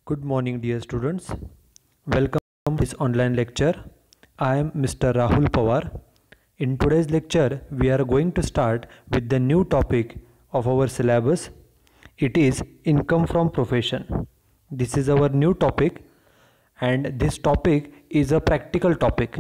Good morning, dear students. Welcome to this online lecture. I am Mr. Rahul Pawar. In today's lecture, we are going to start with the new topic of our syllabus. It is income from profession. This is our new topic, and this topic is a practical topic.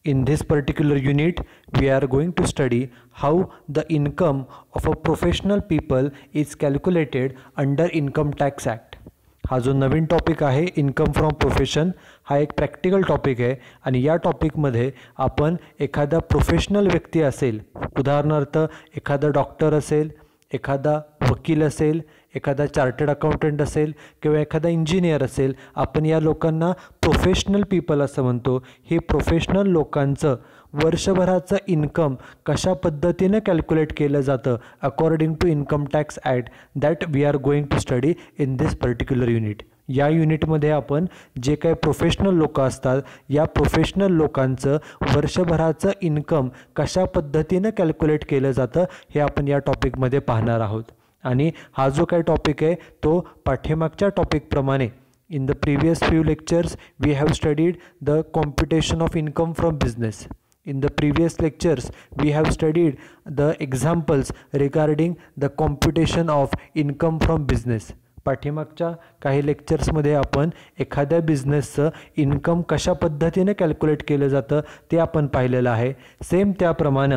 In this particular unit, we are going to study how the income of a professional people is calculated under Income Tax Act. हा जो नवीन topic आहे income from profession हा एक practical topic आहे आणि या टॉपिकमध्ये आपण एखादा प्रोफेशनल व्यक्ती असेल, उदाहरणार्थ एखादा डॉक्टर असेल, एखादा वकील असेल, एखादा चार्टर्ड अकाउंटंट असेल किंवा एखादा इंजिनियर असेल, आपण या लोकांना प्रोफेशनल पीपल असं म्हणतो. हे प्रोफेशनल लोकांचं वर्षभराचं इन्कम कशा पद्धतीने कॅल्क्युलेट केलं जातं according to income tax act that we are going to study in this particular unit. या युनिटमध्ये आपण जे काही प्रोफेशनल लोक असतात या प्रोफेशनल लोकांचं वर्षभराचं इन्कम कशा पद्धतीनं कॅल्क्युलेट केलं जातं हे आपण या टॉपिकमध्ये पाहणार आहोत. आणि हा जो काही टॉपिक आहे तो पाठ्यमागच्या टॉपिकप्रमाणे in the previous few lectures we have studied the computation of income from business. In the previous lectures we have studied the examples regarding the computation of income from business. पाठीमागच्या काही लेक्चर्समध्ये आपण एखाद्या बिझनेसचं income कशा पद्धतीने calculate केलं जातं ते आपण पाहिलेलं आहे. सेम त्याप्रमाणे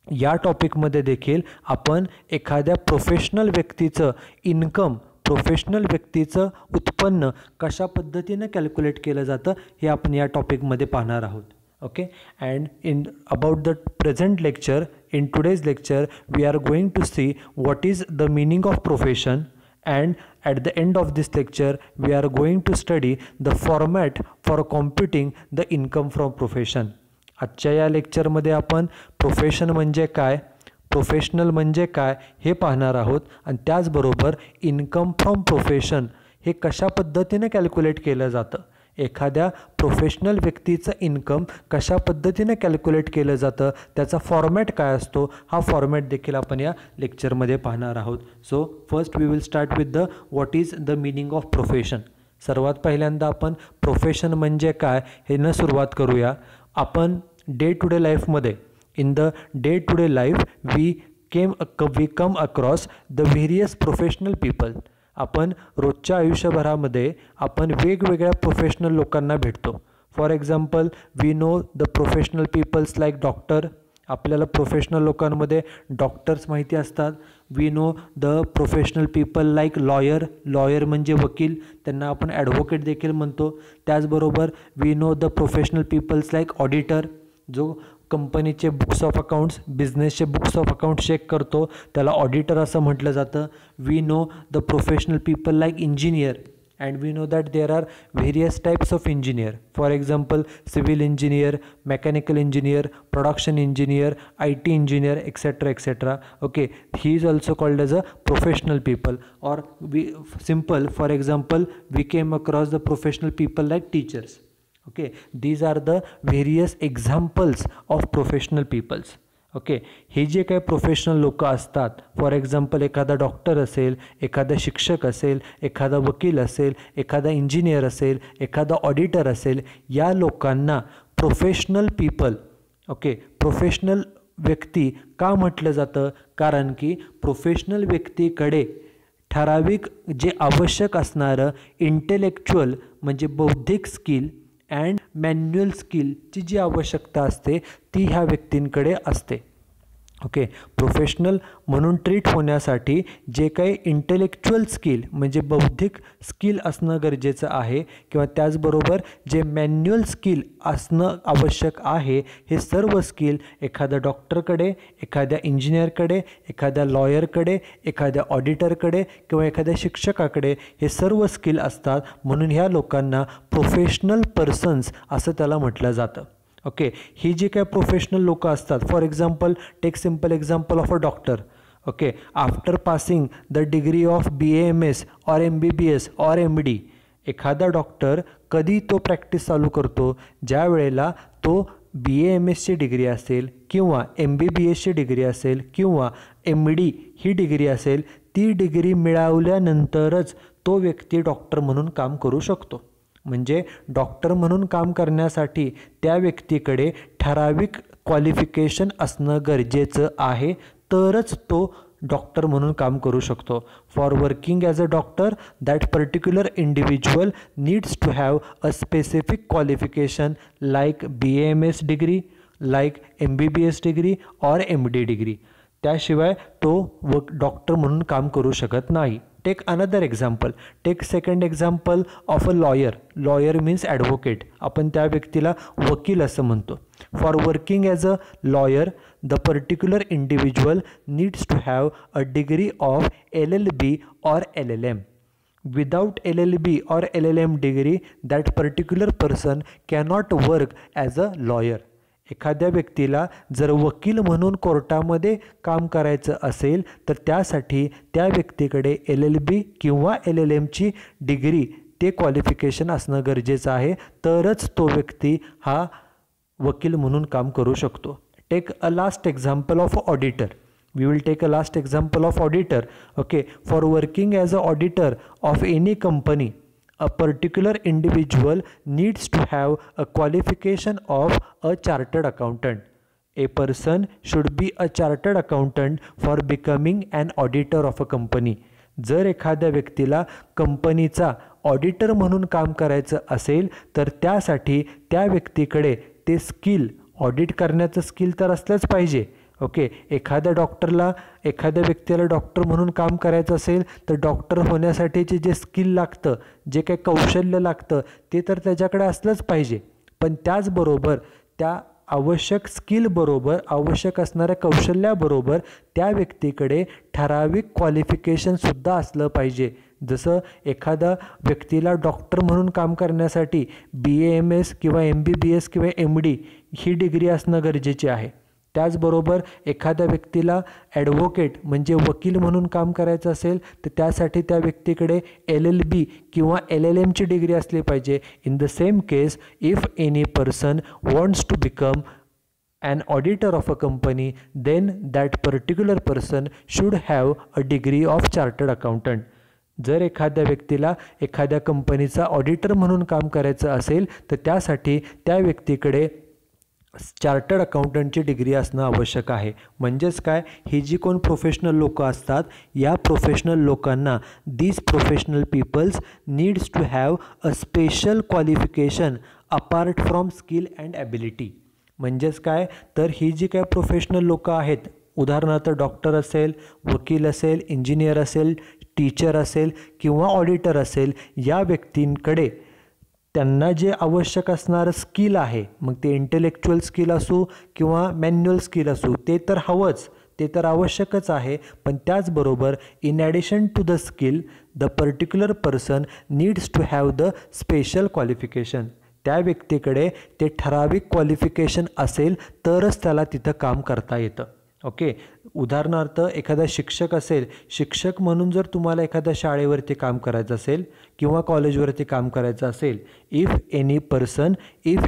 या टॉपिकमध्ये देखील आपण एखाद्या प्रोफेशनल व्यक्तीचं इन्कम, प्रोफेशनल व्यक्तीचं उत्पन्न कशा पद्धतीने कॅल्क्युलेट केलं जातं हे आपण या टॉपिकमध्ये पाहणार आहोत. Okay, and in about the present lecture, in today's lecture we are going to see what is the meaning of profession, and at the end of this lecture we are going to study the format for computing the income from profession. आजच्या या लेक्चरमध्ये आपण profession म्हणजे काय, professional म्हणजे काय हे पाहणार आहोत आणि त्याचबरोबर इन्कम फ्रॉम प्रोफेशन हे कशा पद्धतीने कॅल्क्युलेट केलं जातं, एखाद्या प्रोफेशनल व्यक्तीचं इन्कम कशा पद्धतीने कॅल्क्युलेट केलं जातं, त्याचा फॉर्मॅट काय असतो, हा फॉर्मॅट देखील आपण या लेक्चरमध्ये पाहणार आहोत. So first we will start with the what is the meaning of profession. सर्वात पहिल्यांदा आपण प्रोफेशन म्हणजे काय हे न सुरुवात करूया. आपण डे टू डे लाईफमध्ये, in the day to day life we come across the various professional people. आपण रोजच्या आयुष्यभरामध्ये आपण वेगवेगळ्या प्रोफेशनल लोकांना भेटतो. For example we know the professional peoples like doctor. आपल्याला प्रोफेशनल लोकांमध्ये डॉक्टर्स माहिती असतात. We know the professional people like lawyer. Lawyer म्हणजे वकील, त्यांना आपण ॲडव्होकेट देखील म्हणतो. त्याचबरोबर we know the professional peoples like auditor, जो कंपनीचे बुक्स ऑफ अकाउंट्स, बिझनेसचे बुक्स ऑफ अकाउंट चेक करतो, त्याला ऑडिटर असं म्हटलं जातं. We know the professional people like engineer, and we know that there are various types of engineer. For example, civil engineer, mechanical engineer, production engineer, IT engineer, etc, etc. Okay, he is also called as a professional people. Or for example, we came across the professional people like teachers. Okay, these are the various examples of professional peoples. Okay, हे जे काही professional लोक असतात, for example एखादा doctor असेल, एखादा शिक्षक असेल, एखादा वकील असेल, एखादा इंजिनियर असेल, एखादा ऑडिटर असेल, या लोकांना प्रोफेशनल पीपल, ओके, प्रोफेशनल व्यक्ती का म्हटलं जातं, कारण की प्रोफेशनल व्यक्तीकडे ठराविक जे आवश्यक असणारं इंटेलेक्च्युअल म्हणजे बौद्धिक स्किल अँड मॅन्युअल स्किलची जी आवश्यकता असते ती ह्या व्यक्तींकडे असते. ओके, प्रोफेशनल म्हणून ट्रीट होण्यासाठी जे काही इंटेलेक्च्युअल स्किल म्हणजे बौद्धिक स्किल असणं गरजेचं आहे किंवा त्याचबरोबर जे मॅन्युअल स्किल असणं आवश्यक आहे, हे सर्व स्किल एखाद्या डॉक्टरकडे, एखाद्या इंजिनियरकडे, एखाद्या लॉयरकडे, एखाद्या ऑडिटरकडे किंवा एखाद्या शिक्षकाकडे हे सर्व स्किल असतात. म्हणून ह्या लोकांना प्रोफेशनल पर्सन्स असं त्याला म्हटलं जातं. ओके, ही जी काय प्रोफेशनल लोक असतात, for example take simple example of a doctor. Okay, after passing the degree of BAMS और MBBS और MD, एखादा डॉक्टर कधी तो प्रॅक्टिस चालू करतो, ज्या वेळेला तो BAMSची डिग्री असेल किंवा MBBSची डिग्री असेल किंवा MD ही डिग्री असेल, ती डिग्री मिळवल्यानंतरच तो व्यक्ती डॉक्टर म्हणून काम करू शकतो. म्हणजे डॉक्टर म्हणून काम करण्यासाठी त्या व्यक्तीकडे ठराविक क्वालिफिकेशन असणं गरजेचं आहे, तरच तो डॉक्टर म्हणून काम करू शकतो. For working as a doctor that particular individual needs to have a specific qualification like BAMS degree, like MBBS degree और MD डिग्री. त्याशिवाय तो डॉक्टर म्हणून काम करू शकत नाही. Take another example. Take second example of a lawyer. Lawyer means advocate. आपण त्या व्यक्तीला वकील असं म्हणतो. For working as a lawyer the particular individual needs to have a degree of LLB or LLM. Without LLB or LLM degree, that particular person cannot work as a lawyer. एखाद्या व्यक्तीला जर वकील म्हणून कोर्टामध्ये काम करायचं असेल तर त्यासाठी त्या व्यक्तीकडे LLB किंवा LLMची डिग्री ते क्वालिफिकेशन असणं गरजेचं आहे, तरच तो व्यक्ती हा वकील म्हणून काम करू शकतो. Take a last example of auditor. We will take a last example of auditor. Okay, for working as an auditor of any company, a particular individual needs to have a qualification of a chartered accountant. A person should be a chartered accountant for becoming an auditor of a company. जर एखाद्या व्यक्तीला कंपनीचा auditor म्हणून काम करायचं असेल तर त्यासाठी त्या व्यक्तीकडे ते स्किल, ऑडिट करण्याचं स्किल तर असलंच पाहिजे. ओके, एखाद्या व्यक्तीला डॉक्टर म्हणून काम करायचं असेल तर डॉक्टर होण्यासाठीचे जे स्किल लागतं, जे काही कौशल्य लागतं ते तर त्याच्याकडे असलंच पाहिजे. पण त्याचबरोबर त्या आवश्यक स्किलबरोबर, आवश्यक असणाऱ्या कौशल्याबरोबर त्या व्यक्तीकडे ठराविक क्वालिफिकेशनसुद्धा असलं पाहिजे. जसं एखादा व्यक्तीला डॉक्टर म्हणून काम करण्यासाठी BAMS किंवा MBBS किंवा MD ही डिग्री असणं गरजेची आहे. त्याचबरोबर एखाद्या व्यक्तीला ॲडव्होकेट म्हणजे वकील म्हणून काम करायचं असेल तर त्यासाठी त्या व्यक्तीकडे LLB किंवा LLMची डिग्री असली पाहिजे. In the same case, if any person wants to become an auditor of a company, then that particular person should have a degree of chartered accountant. जर एखाद्या व्यक्तीला एखाद्या कंपनीचा ऑडिटर म्हणून काम करायचं असेल तर त्यासाठी त्या व्यक्तीकडे चार्टर्ड अकाउंटंटची डिग्री असणं आवश्यक आहे. म्हणजेच काय, ही जी कोण प्रोफेशनल लोक असतात या प्रोफेशनल लोकांना these professional peoples needs to have a special qualification apart from skill and ability. म्हणजेच काय, तर ही जी काय प्रोफेशनल लोक आहेत, उदाहरणार्थ डॉक्टर असेल, वकील असेल, इंजिनियर असेल, टीचर असेल किंवा ऑडिटर असेल, या व्यक्तींकडे त्यांना जे आवश्यक असणारं स्किल आहे, मग ते इंटेलेक्च्युअल स्किल असो किंवा मॅन्युअल स्किल असो, ते तर हवंच, ते तर आवश्यकच आहे. पण त्याचबरोबर in addition to the skill the particular person needs to have the special qualification. त्या व्यक्तीकडे ते ठराविक क्वालिफिकेशन असेल तरच त्याला तिथं काम करता येतं. ओके, उदाहरणार्थ एखादा शिक्षक असेल, शिक्षक म्हणून जर तुम्हाला एखाद्या शाळेवरती काम करायचं असेल किंवा कॉलेजवरती काम करायचं असेल, if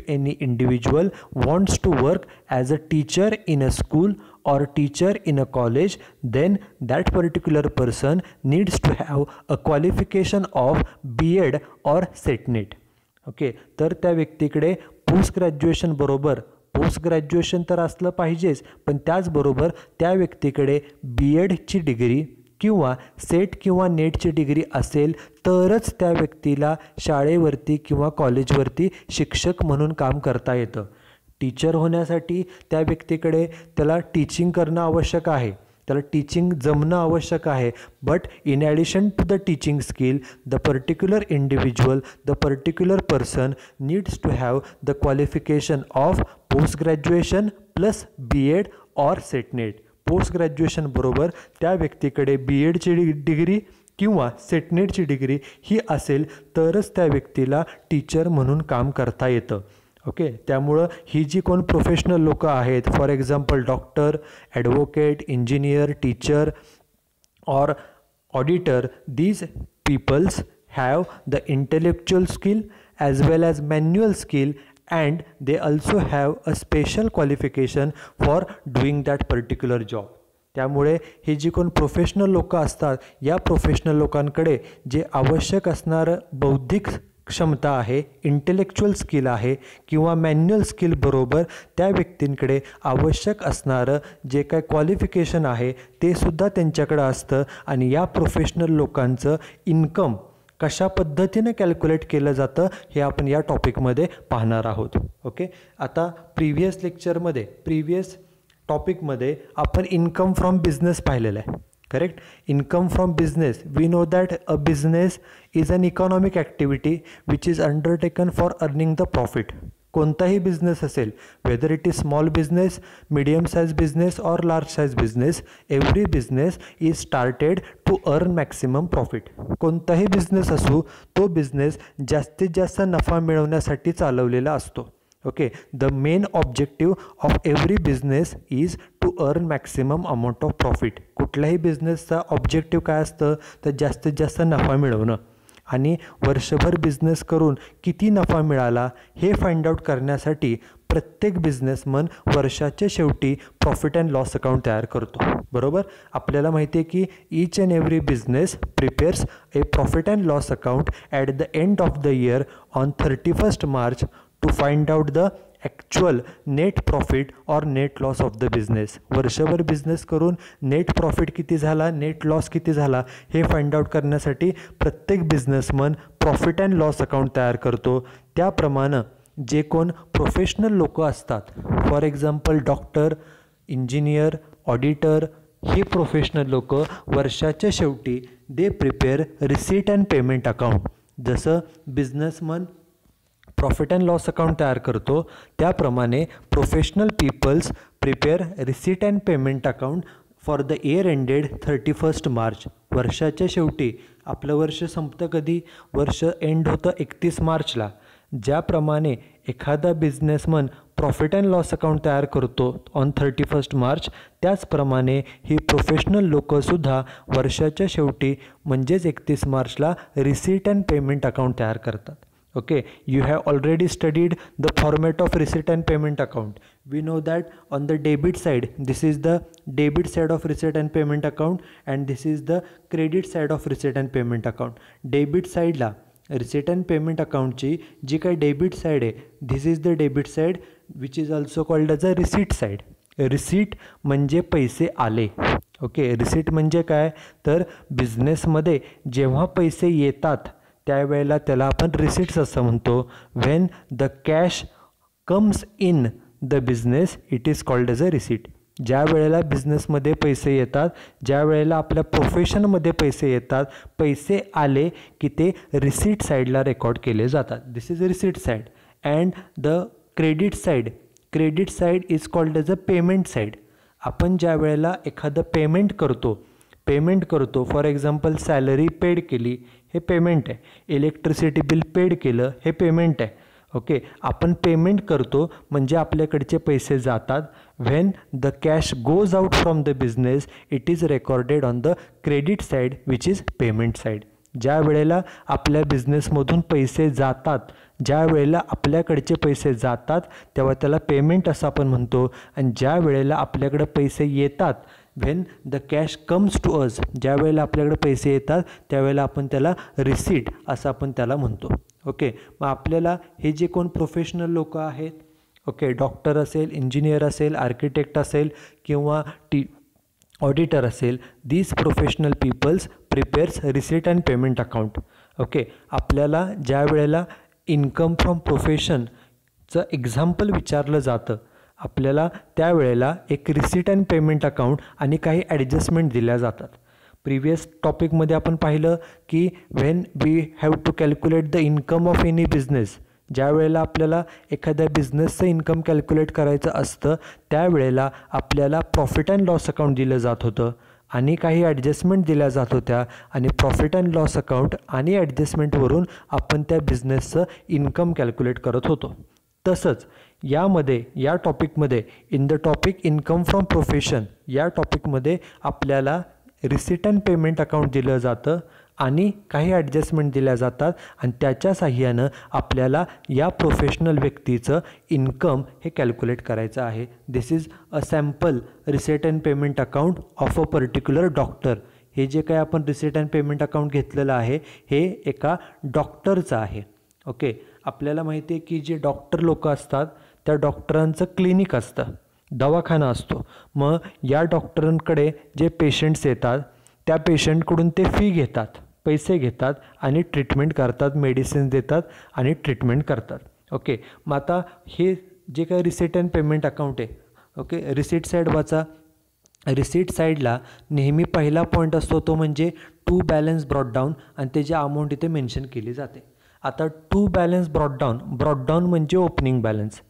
any individual wants to work as a teacher in a school or teacher in a college, then that particular person needs to have a qualification of B.Ed or CET-NET. Okay, तर त्या व्यक्तीकडे post graduation तर असलं पाहिजेच, पण त्याचबरोबर त्या व्यक्तीकडे B.Edची डिग्री किंवा सेट किंवा नेटची डिग्री असेल तरच त्या व्यक्तीला शाळेवरती किंवा कॉलेजवरती शिक्षक म्हणून काम करता येतं. टीचर होण्यासाठी त्या व्यक्तीकडे त्याला टीचिंग करणं आवश्यक आहे, त्याला टीचिंग जमणं आवश्यक आहे. But in addition to the teaching skill the particular individual, the particular person needs to have the qualification of post graduation plus B.Ed और CET-NET. पोस्ट ग्रॅज्युएशन बरोबर त्या व्यक्तीकडे B.Edची डिग्री किंवा CET-NETची डिग्री ही असेल तरच त्या व्यक्तीला टीचर म्हणून काम करता येतं. ओके, त्यामुळं ही जी कोण प्रोफेशनल लोक आहेत, for example doctor, advocate, engineer, teacher और auditor, these peoples have the intellectual skill as well as manual skill and they also have a special qualification for doing that particular job. त्यामुळे हे जी कोण professional लोक असतात या professional लोकांकडे जे आवश्यक असणारं बौद्धिक क्षमता आहे, इंटेलेक्च्युअल स्किल आहे किंवा मॅन्युअल स्किल बरोबर त्या व्यक्तींकडे आवश्यक असणारं जे काय क्वालिफिकेशन आहे ते सुद्धा त्यांच्याकडे असतं. आणि या प्रोफेशनल लोकांचं इन्कम कशा पद्धतीने कॅल्क्युलेट केलं जातं हे आपण या टॉपिकमध्ये पाहणार आहोत. ओके, आता प्रिव्हियस टॉपिकमध्ये आपण इन्कम फ्रॉम बिझनेस पाहिलेलं आहे. Correct. Income from business, we know that a business is an economic activity which is undertaken for earning the profit. कोणताही बिझनेस असेल, whether it is small business, medium size business और large size business, every business is started to earn maximum profit. कोणताही business असो तो business जास्तीत जास्त नफा मिळवण्यासाठी चालवलेला असतो. Okay, the main objective of every business is to earn maximum amount of profit. कुठल्याही बिझनेसचा ऑब्जेक्टिव्ह काय असतं तर जास्तीत जास्त नफा मिळवणं. आणि वर्षभर बिझनेस करून किती नफा मिळाला हे फाइंड आउट करण्यासाठी प्रत्येक बिझनेसमन वर्षाच्या शेवटी प्रॉफिट अँड लॉस अकाउंट तयार करतो. बरोबर. आपल्याला माहिती आहे की each and every business prepares a profit and loss account at the end of the year on 31st March to find out the actual net profit और net loss of the business. वर्षभर business करून net profit किती झाला, net loss किती झाला हे find out करण्यासाठी प्रत्येक businessman profit and loss account तयार करतो. त्याप्रमाणे जे कोण प्रोफेशनल लोक असतात, for example doctor, engineer, auditor, हे प्रोफेशनल लोक वर्षाच्या शेवटी they prepare receipt and payment account. जसं businessman profit and loss account तयार करतो त्याप्रमाणे professional peoples prepare receipt and payment account for the year ended 31st March. वर्षाच्या शेवटी आपलं वर्ष संपतं कधी, वर्ष एंड होतं 31 मार्चला. ज्याप्रमाणे एखादा businessman profit and loss account तयार करतो ऑन 31st March, त्याचप्रमाणे ही प्रोफेशनल लोकंसुद्धा वर्षाच्या शेवटी म्हणजेच 31 मार्चला रिसीट अँड पेमेंट अकाउंट तयार करतात. Okay, you have already studied the format of receipt and payment account. We know that on the debit side, this is the debit side of receipt and payment account, and this is the credit side of receipt and payment account. Debit side ला receipt and payment account ची जी काही debit side आहे, this is the debit side which is also called as a receipt side. Receipt म्हणजे पैसे आले. Okay, receipt म्हणजे काय तर बिझनेसमध्ये जेव्हा पैसे येतात त्यावेळेला त्याला आपण रिसीट्स असं म्हणतो. When the cash comes in the business it is called as a receipt. ज्या वेळेला बिझनेसमध्ये पैसे येतात, ज्या वेळेला आपल्या प्रोफेशनमध्ये पैसे येतात, पैसे आले की ते रिसीट साईडला रेकॉर्ड केले जातात. This is receipt side. And the credit side is called as a payment side. आपण ज्या वेळेला एखादं पेमेंट करतो फॉर एक्झाम्पल सॅलरी पेड केली हे पेमेंट आहे, इलेक्ट्रिसिटी बिल पेड केलं हे पेमेंट आहे. ओके, आपण पेमेंट करतो म्हणजे आपल्याकडचे पैसे जातात. When the cash goes out from the business it is recorded on the credit side which is payment side. ज्या वेळेला आपल्या बिझनेसमधून पैसे जातात, ज्या वेळेला आपल्याकडचे पैसे जातात तेव्हा त्याला पेमेंट असं आपण म्हणतो. आणि ज्या वेळेला आपल्याकडे पैसे येतात, when the cash comes to us, ज्या वेळेला आपल्याकडे पैसे येतात त्यावेळेला आपण त्याला रिसीट असं आपण त्याला म्हणतो. ओके, मग आपल्याला हे जे कोण प्रोफेशनल लोक आहेत, ओके, डॉक्टर असेल, इंजिनियर असेल, आर्किटेक्ट असेल किंवा ऑडिटर असेल, these professional peoples prepares receipt and payment account. Okay, आपल्याला ज्या वेळेला इन्कम फ्रॉम प्रोफेशनचं एक्झाम्पल विचारलं जातं आपल्याला त्यावेळेला एक रिसीट अँड पेमेंट अकाउंट आणि काही ॲडजस्टमेंट दिल्या जातात. प्रिव्हियस टॉपिकमध्ये आपण पाहिलं की when we have to calculate the income of any business, ज्या वेळेला आपल्याला एखाद्या बिझनेसचं इन्कम कॅल्क्युलेट करायचं असतं त्यावेळेला आपल्याला प्रॉफिट अँड लॉस अकाउंट दिलं जात होतं आणि काही ॲडजस्टमेंट दिल्या जात होत्या. आणि प्रॉफिट अँड लॉस अकाउंट आणि ॲडजस्टमेंटवरून आपण त्या बिझनेसचं इन्कम कॅल्क्युलेट करत होतो. तसंच या टॉपिकमध्ये in the topic income from profession या टॉपिकमध्ये आपल्याला रिसीट अँड पेमेंट अकाउंट दिलं जातं आणि काही ॲडजस्टमेंट दिल्या जातात आणि त्याच्या साहाय्यानं आपल्याला या प्रोफेशनल व्यक्तीचं इन्कम हे कॅल्क्युलेट करायचं आहे. This is a sample receipt and payment account of a particular doctor. हे जे काही आपण रिसीट अँड पेमेंट अकाउंट घेतलेलं आहे हे एका डॉक्टरचं आहे. ओके, आपल्याला माहिती आहे की जे डॉक्टर लोक असतात त्या डॉक्टरांचं क्लिनिक असतं, दवाखाना असतो. मग या डॉक्टरांकडे जे पेशंट्स येतात त्या पेशंटकडून ते फी घेतात, पैसे घेतात आणि ट्रीटमेंट करतात, मेडिसिन देतात आणि ट्रीटमेंट करतात. ओके, मग आता हे जे काही रिसीट अँड पेमेंट अकाउंट आहे, ओके, रिसीट साईड वाचा. रिसीट साईडला नेहमी पहिला पॉईंट असतो तो म्हणजे टू बॅलन्स ब्रॉट डाऊन आणि त्याची अमाऊंट इथे मेन्शन केली जाते. आता टू बॅलन्स ब्रॉट डाऊन म्हणजे opening balance.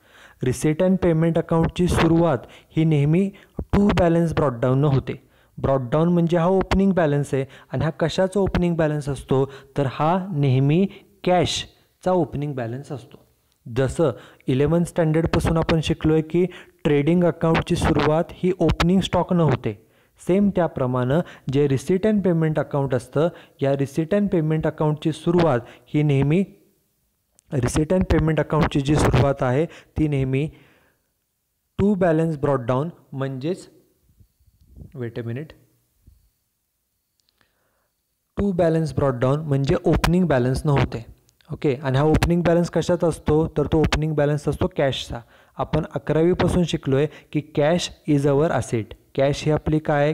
Receipt and payment अकाउंटची सुरुवात ही नेहमी टू बॅलन्स ब्रॉट डाऊन होते. ब्रॉट डाऊन म्हणजे हा ओपनिंग बॅलन्स आहे आणि हा कशाचा ओपनिंग बॅलन्स असतो तर हा नेहमी कॅशचा ओपनिंग बॅलन्स असतो. जसं 11th स्टँडर्डपासून आपण शिकलो आहे की ट्रेडिंग अकाउंटची सुरुवात ही ओपनिंग स्टॉकनं होते. सेम त्याप्रमाणे जे रिसीट अँड पेमेंट अकाउंट असतं या रिसीट अँड पेमेंट अकाउंटची सुरुवात ही नेहमी रिसीट अँड पेमेंट अकाउंटची जी सुरुवात आहे ती नेहमी टू बॅलन्स ब्रॉट डाऊन म्हणजेच wait a minute to balance brought down म्हणजे ओपनिंग बॅलन्सनं होते. ओके, आणि हा ओपनिंग बॅलन्स कशात असतो तर तो ओपनिंग बॅलन्स असतो कॅशचा. आपण 11वीपासून शिकलो आहे की cash is our asset. Cash ही आपली काय आहे,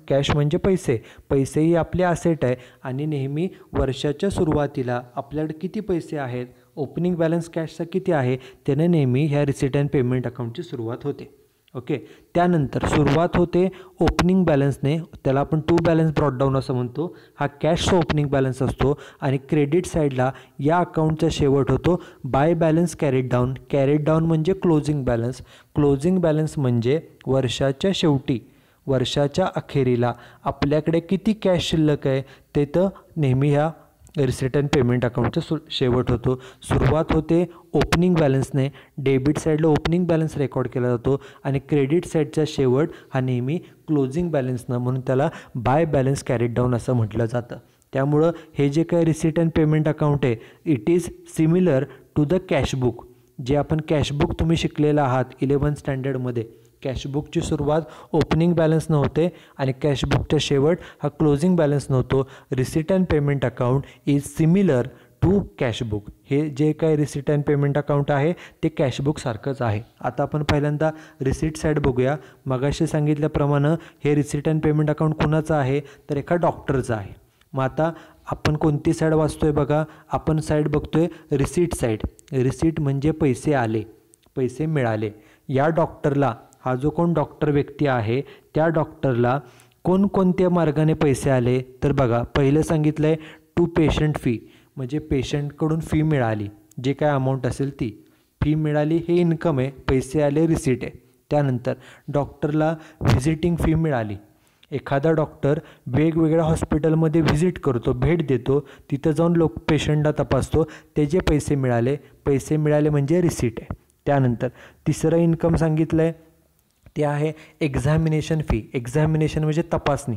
कॅश म्हणजे पैसे. पैसे ही आपले असेट आहे आणि नेहमी वर्षाच्या सुरुवातीला आपल्याकडे किती पैसे आहेत, ओपनिंग बॅलन्स कॅशचा किती आहे, त्याने नेहमी ह्या रिसीट अँड पेमेंट अकाउंटची सुरुवात होते. ओके, त्यानंतर सुरुवात होते ओपनिंग बॅलन्सने, त्याला आपण टू बॅलन्स ब्रॉट डाऊन असं म्हणतो. हा कॅशचा ओपनिंग बॅलन्स असतो आणि क्रेडिट साईडला या अकाउंटचा शेवट होतो by balance carried down. Carried down म्हणजे क्लोजिंग बॅलन्स. क्लोजिंग बॅलन्स म्हणजे वर्षाच्या शेवटी, वर्षाच्या अखेरीला आपल्याकडे किती कॅश शिल्लक आहे ते तर नेहमी ह्या रिसीट अँड पेमेंट अकाउंटचा शेवट होतो. सुरुवात होते ओपनिंग बॅलन्सने, डेबिट साईडला ओपनिंग बॅलन्स रेकॉर्ड केला जातो आणि क्रेडिट साईडचा शेवट हा नेहमी क्लोजिंग बॅलन्सनं, म्हणून त्याला बाय बॅलन्स कॅरीड डाऊन असं म्हटलं जातं. त्यामुळं हे जे काही रिसीट अँड पेमेंट अकाउंट आहे it is similar to the cashbook. जे आपण कॅशबुक तुम्ही शिकलेलं आहात 11th स्टँडर्डमध्ये, कॅशबुकची सुरुवात ओपनिंग बॅलन्स नव्हते आणि कॅशबुकचा शेवट हा क्लोजिंग बॅलन्स नव्हतो. Receipt and payment account is similar to cashbook. हे जे काही रिसीट अँड पेमेंट अकाउंट आहे ते कॅशबुकसारखंच आहे. आता आपण पहिल्यांदा रिसीट साईड बघूया. मगाशी सांगितल्याप्रमाणे हे रिसीट अँड पेमेंट अकाउंट कुणाचं आहे तर एका डॉक्टरचं आहे. मग आता आपण कोणती साईड वाचतोय बघा, आपण साईड बघतोय रिसीट साईड. रिसीट म्हणजे पैसे आले, पैसे मिळाले. या डॉक्टरला, हा जो कोण डॉक्टर व्यक्ती आहे त्या डॉक्टरला कोणकोणत्या मार्गाने पैसे आले तर बघा, पहिलं सांगितलं आहे टू पेशंट फी म्हणजे पेशंटकडून फी मिळाली, जे काय अमाऊंट असेल ती फी मिळाली, हे इन्कम आहे, पैसे आले रिसीट आहे. त्यानंतर डॉक्टरला व्हिजिटिंग फी मिळाली. एखादा डॉक्टर वेगवेगळ्या हॉस्पिटलमध्ये व्हिजिट करतो, भेट देतो, तिथं जाऊन पेशंटला तपासतो, त्याचे पैसे मिळाले, पैसे मिळाले म्हणजे रिसीट आहे. त्यानंतर तिसरं इन्कम सांगितलं आहे ते आहे एक्झामिनेशन फी. एक्झामिनेशन म्हणजे तपासणी.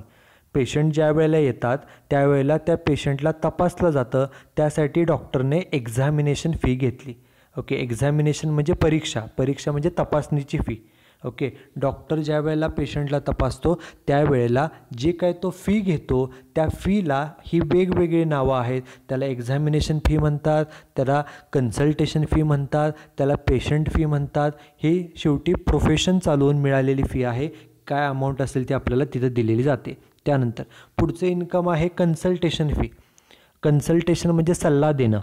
पेशंट ज्या वेळेला येतात त्यावेळेला त्या पेशंटला तपासलं जातं, त्यासाठी डॉक्टरने एक्झामिनेशन फी घेतली. ओके, एक्झामिनेशन म्हणजे परीक्षा, परीक्षा म्हणजे तपासणीची फी. ओके, डॉक्टर ज्या वेळेला पेशंटला तपासतो त्यावेळेला जे काय तो फी घेतो त्या फीला ही वेगवेगळी नावं आहेत. त्याला एक्झामिनेशन फी म्हणतात, त्याला कन्सल्टेशन फी म्हणतात, त्याला पेशंट फी म्हणतात. ही शेवटी प्रोफेशन चालवून मिळालेली फी आहे. काय अमाऊंट असेल ती आपल्याला तिथं दिलेली जाते. त्यानंतर पुढचं इन्कम आहे कन्सल्टेशन फी. कन्सल्टेशन म्हणजे सल्ला देणं.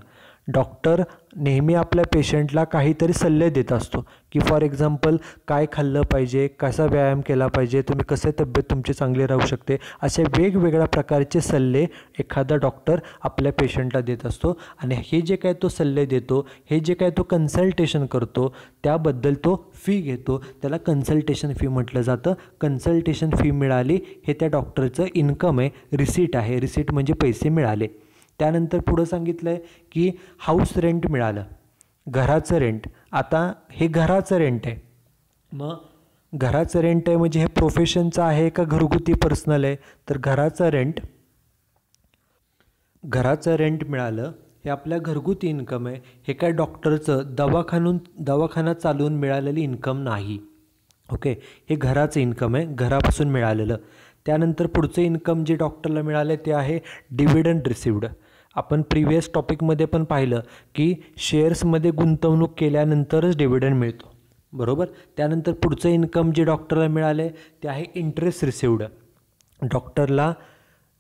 डॉक्टर नेहमी आपल्या पेशंटला काहीतरी सल्ले देत असतो की फॉर एक्झाम्पल काय खाल्लं पाहिजे, कसा व्यायाम केला पाहिजे, तुम्ही कसे तब्येत तुमची चांगली राहू शकते, असे वेगवेगळ्या प्रकारचे सल्ले एखादा डॉक्टर आपल्या पेशंटला देत असतो. आणि हे जे काय तो सल्ले देतो, हे जे काय तो कन्सल्टेशन करतो त्याबद्दल तो फी घेतो, त्याला कन्सल्टेशन फी म्हटलं जातं. कन्सल्टेशन फी मिळाली हे त्या डॉक्टरचं इन्कम आहे, रिसीट आहे. रिसीट म्हणजे पैसे मिळाले. त्यानंतर पुढं सांगितलं आहे की हाऊस रेंट मिळालं, घराचं रेंट. आता हे घराचं रेंट आहे. मग घराचं रेंट आहे म्हणजे हे प्रोफेशनचं आहे का घरगुती पर्सनल आहे तर घराचं रेंट घराचं रेंट मिळालं हे आपल्या घरगुती इन्कम आहे. हे काय डॉक्टरचं दवाखाना चालवून मिळालेली इन्कम नाही. ओके, हे घराचं इन्कम आहे, घरापासून मिळालेलं. त्यानंतर पुढचं इन्कम जे डॉक्टरला मिळाले ते आहे डिव्हिडंड रिसिव्ड. आपण प्रिव्हियस टॉपिकमध्ये पण पाहिलं की शेअर्समध्ये गुंतवणूक केल्यानंतरच डिव्हिडंड मिळतो, बरोबर. त्यानंतर पुढचं इन्कम जे डॉक्टरला मिळाले ते आहे इंटरेस्ट रिसिव्ड. डॉक्टरला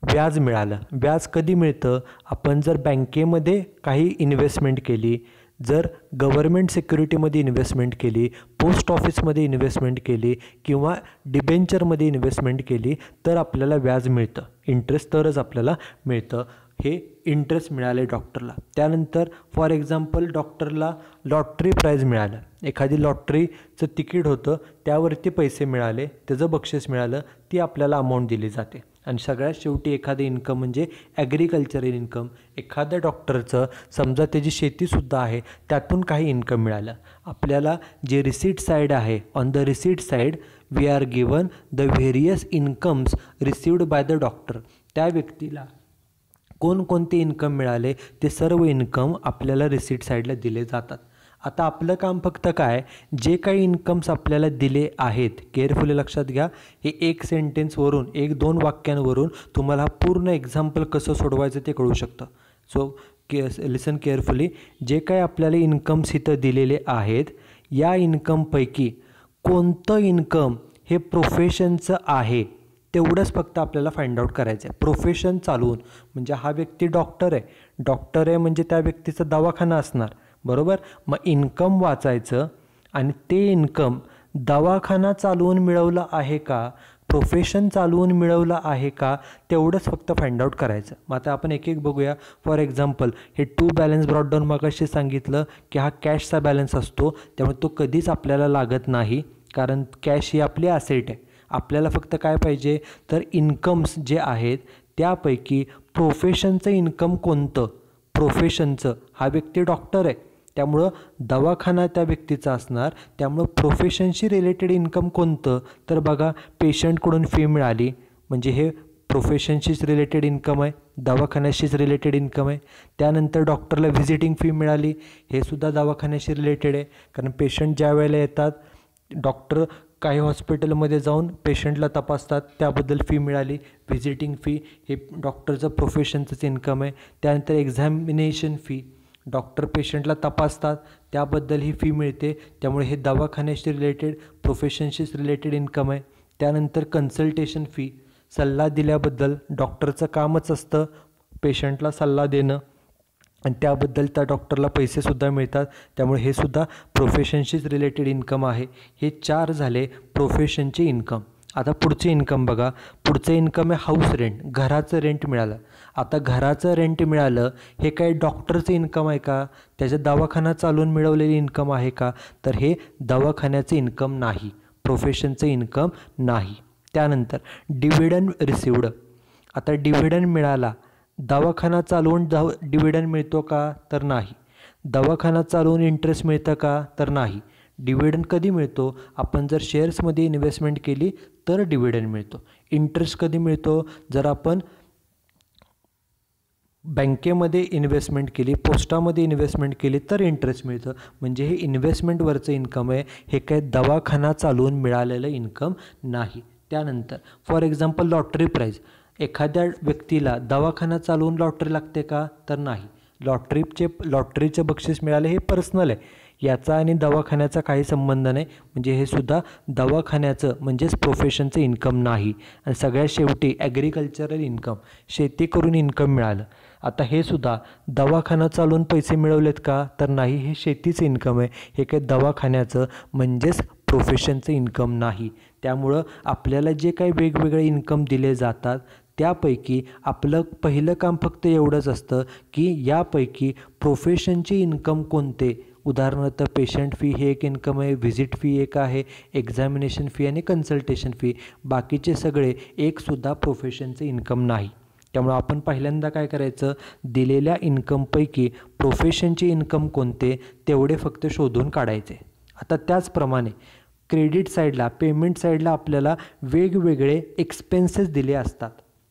व्याज मिळालं. व्याज कधी मिळतं? आपण जर बँकेमध्ये काही इन्व्हेस्टमेंट केली, जर गव्हर्मेंट सिक्युरिटीमध्ये इन्व्हेस्टमेंट केली, पोस्ट ऑफिसमध्ये इन्व्हेस्टमेंट केली किंवा डिबेंचरमध्ये इन्व्हेस्टमेंट केली तर आपल्याला व्याज मिळतं, इंटरेस्ट तरच आपल्याला मिळतं. हे इंटरेस्ट मिळाले डॉक्टरला. त्यानंतर फॉर एक्झाम्पल डॉक्टरला लॉटरी प्राईज मिळालं, एखादी लॉटरीचं तिकीट होतं त्यावरती पैसे मिळाले, त्याचं बक्षीस मिळालं, ती आपल्याला अमाऊंट दिली जाते. आणि सगळ्यात शेवटी एखादं इन्कम म्हणजे ॲग्रिकल्चरल इन्कम. एखाद्या डॉक्टरचं समजा त्याची शेतीसुद्धा आहे, त्यातून काही इन्कम मिळालं. आपल्याला जे रिसीट साईड आहे, on the receipt side we are given the various incomes received by the doctor. त्या व्यक्तीला कोणकोणते इन्कम मिळाले ते सर्व इन्कम आपल्याला रिसीट साईडला दिले जातात. आता आपलं काम फक्त काय, जे काही इन्कम्स आपल्याला दिले आहेत, केअरफुली लक्षात घ्या. हे एक सेंटेन्सवरून, 1-2 वाक्यांवरून तुम्हाला पूर्ण एक्झाम्पल कसं सोडवायचं ते कळू शकतं. So listen carefully. जे काही आपल्याला इन्कम्स इथं दिलेले आहेत, या इन्कमपैकी कोणतं इन्कम हे प्रोफेशनचं आहे तेवढंच फक्त आपल्याला फाइंड आउट करायचं आहे. प्रोफेशन चालवून म्हणजे हा व्यक्ती डॉक्टर आहे म्हणजे त्या व्यक्तीचा दवाखाना असणार, बरोबर. मग इन्कम वाचायचं आणि ते इन्कम दवाखाना चालवून मिळवलं आहे का, प्रोफेशन चालवून मिळवलं आहे का, तेवढंच फक्त फाइंड आउट करायचं. मग आता आपण एक एक बघूया. फॉर एक्झाम्पल हे टू बॅलन्स ब्रॉडडाऊन मगाशी सांगितलं की हा कॅशचा बॅलन्स असतो, त्यामुळे तो कधीच आपल्याला लागत नाही, कारण कॅश ही आपली ॲसेट आहे. आपल्याला फक्त काय पाहिजे तर इन्कम्स जे आहेत त्यापैकी प्रोफेशनचं इन्कम कोणतं. प्रोफेशनचं, हा व्यक्ती डॉक्टर आहे त्यामुळं दवाखाना त्या व्यक्तीचा असणार, त्यामुळं प्रोफेशनशी रिलेटेड इन्कम कोणतं तर बघा पेशंटकडून फी मिळाली म्हणजे हे प्रोफेशनशीच रिलेटेड इन्कम आहे, दवाखान्याशीच रिलेटेड इन्कम आहे. त्यानंतर डॉक्टरला व्हिजिटिंग फी मिळाली, हे सुद्धा दवाखान्याशी रिलेटेड आहे, कारण पेशंट ज्या वेळेला येतात डॉक्टर काही हॉस्पिटलमध्ये जाऊन पेशंटला तपासतात, त्याबद्दल फी मिळाली. व्हिजिटिंग फी हे डॉक्टरचं प्रोफेशनचंच इन्कम आहे. त्यानंतर एक्झामिनेशन फी, डॉक्टर पेशंटला तपासतात त्याबद्दल ही फी मिळते, त्यामुळे हे दवाखान्याशी रिलेटेड प्रोफेशनशीच रिलेटेड इन्कम आहे. त्यानंतर कन्सल्टेशन फी, सल्ला दिल्याबद्दल, डॉक्टरचं कामच असतं पेशंटला सल्ला देणं आणि त्याबद्दल त्या डॉक्टरला पैसेसुद्धा मिळतात, त्यामुळे हे सुद्धा प्रोफेशनशीच रिलेटेड इन्कम आहे. हे 4 झाले प्रोफेशनचे इन्कम. आता पुढचे इन्कम बघा. पुढचं इन्कम आहे हाऊस रेंट, घराचं रेंट मिळालं. आता घराचं रेंट मिळालं हे काही डॉक्टरचं इन्कम आहे का, त्याचा दवाखाना चालवून मिळवलेली इन्कम आहे का, तर हे दवाखान्याचं इन्कम नाही, प्रोफेशनचं इन्कम नाही. त्यानंतर डिव्हिडंड रिसिव्ड. आता डिव्हिडंड मिळाला, दवाखाना चालवून डिव्हिडंड मिळतो का तर नाही. दवाखाना चालवून इंटरेस्ट मिळतं का तर नाही. डिव्हिडंड कधी मिळतो, आपण जर शेअर्समध्ये इन्व्हेस्टमेंट केली तर डिव्हिडंड मिळतो. इंटरेस्ट कधी मिळतो, जर आपण बँकेमध्ये इन्व्हेस्टमेंट केली, पोस्टामध्ये इन्व्हेस्टमेंट केली तर इंटरेस्ट मिळतं. म्हणजे हे इन्व्हेस्टमेंटवरचं इन्कम आहे, हे काय दवाखाना चालवून मिळालेलं इन्कम नाही. त्यानंतर फॉर एक्झाम्पल लॉटरी प्राईज. एखाद्या व्यक्तीला दवाखाना चालवून लॉटरी लागते का तर नाही. लॉटरीचे बक्षीस मिळाले हे पर्सनल आहे, याचा आणि दवाखान्याचा काही संबंध नाही. म्हणजे हे सुद्धा दवाखान्याचं म्हणजेच प्रोफेशनचं इन्कम नाही. आणि सगळ्यात शेवटी ॲग्रिकल्चरल इन्कम, शेती करून इन्कम मिळालं. आता हे सुद्धा दवाखाना चालवून पैसे मिळवलेत का तर नाही, हे शेतीचं इन्कम आहे, हे काही दवाखान्याचं म्हणजेच प्रोफेशनचं इन्कम नाही. त्यामुळं आपल्याला जे काही वेगवेगळे इन्कम दिले जातात त्यापैकी आपलं पहिलं काम फक्त एवढंच असतं की यापैकी प्रोफेशनचे इन्कम कोणते. उदाहरणार्थ पेशंट फी हे एक इन्कम आहे, व्हिजिट फी एक आहे, एक्झामिनेशन फी आणि कन्सल्टेशन फी. बाकीचे सगळे एकसुद्धा प्रोफेशनचे इन्कम नाही. त्यामुळं आपण पहिल्यांदा काय करायचं, दिलेल्या इन्कमपैकी प्रोफेशनचे इन्कम कोणते तेवढे फक्त शोधून काढायचे. आता त्याचप्रमाणे क्रेडिट साईडला, पेमेंट साईडला आपल्याला वेगवेगळे एक्सपेन्सेस दिले असतात.